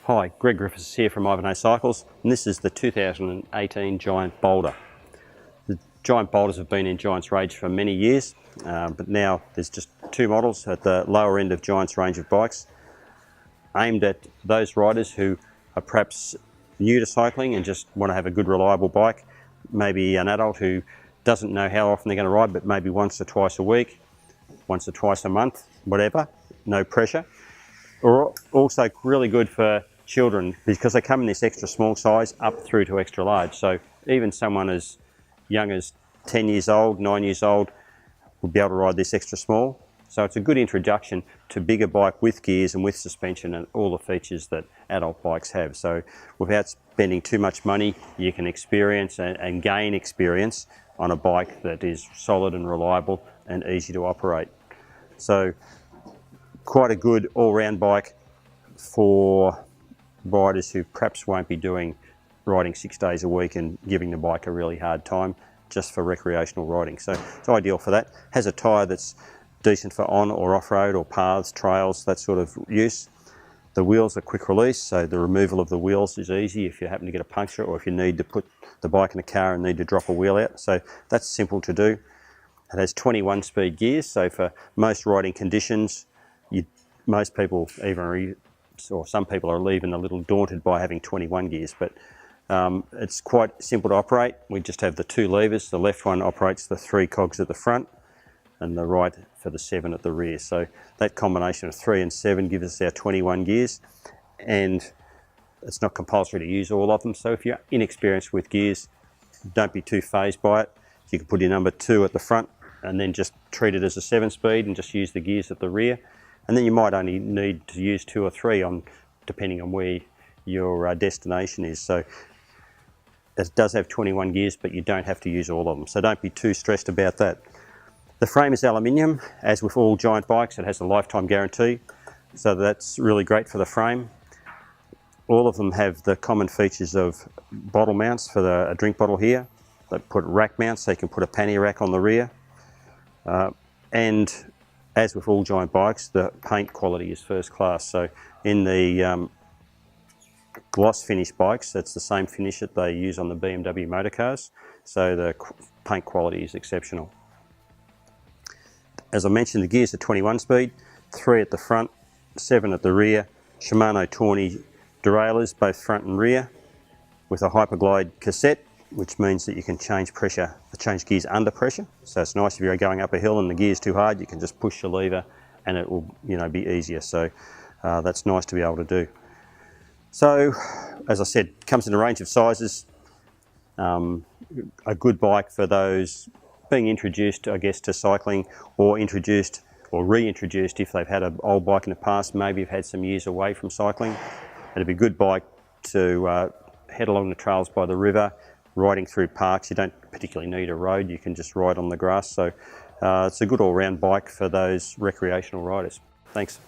Hi, Greg Griffiths here from Ivanhoe Cycles, and this is the 2018 Giant Boulder. The Giant Boulders have been in Giant's range for many years, but now there's just two models at the lower end of Giant's range of bikes, aimed at those riders who are perhaps new to cycling and just want to have a good reliable bike. Maybe an adult who doesn't know how often they're going to ride, but maybe once or twice a week, once or twice a month, whatever, no pressure. Or also really good for children because they come in this extra small size up through to extra large. So even someone as young as 10 years old, 9 years old will be able to ride this extra small. So it's a good introduction to bigger bike with gears and with suspension and all the features that adult bikes have. So without spending too much money, you can experience and gain experience on a bike that is solid and reliable and easy to operate. So quite a good all-round bike for riders who perhaps won't be riding 6 days a week and giving the bike a really hard time just for recreational riding. So it's ideal for that. Has a tyre that's decent for on or off-road or paths, trails, that sort of use. The wheels are quick release, so the removal of the wheels is easy if you happen to get a puncture or if you need to put the bike in a car and need to drop a wheel out. So that's simple to do. It has 21 speed gears, so for most riding conditions, most people or some people are even a little daunted by having 21 gears, but it's quite simple to operate. We just have the two levers. The left one operates the 3 cogs at the front and the right for the 7 at the rear. So that combination of 3 and 7 gives us our 21 gears, and it's not compulsory to use all of them. So if you're inexperienced with gears, don't be too phased by it. You can put your number 2 at the front and then just treat it as a 7-speed and just use the gears at the rear. And then you might only need to use 2 or 3 depending on where your destination is. So it does have 21 gears, but you don't have to use all of them. So don't be too stressed about that. The frame is aluminium. As with all Giant bikes, it has a lifetime guarantee. So that's really great for the frame. All of them have the common features of bottle mounts for a drink bottle here. They put rack mounts, so you can put a pannier rack on the rear. And as with all Giant bikes, the paint quality is first class. So in the gloss finish bikes, that's the same finish that they use on the BMW motor cars. So the paint quality is exceptional. As I mentioned, the gears are 21 speed, 3 at the front, 7 at the rear. Shimano Tawny derailleurs, both front and rear, with a Hyperglide cassette, which means that you can change gears under pressure. So it's nice if you're going up a hill and the gear's too hard, you can just push the lever and it will be easier. So that's nice to be able to do. So as I said, it comes in a range of sizes. A good bike for those being introduced, I guess, to cycling, or introduced or reintroduced if they've had an old bike in the past, maybe have had some years away from cycling. It'd be a good bike to head along the trails by the river, riding through parks. You don't particularly need a road, you can just ride on the grass. So it's a good all-round bike for those recreational riders. Thanks.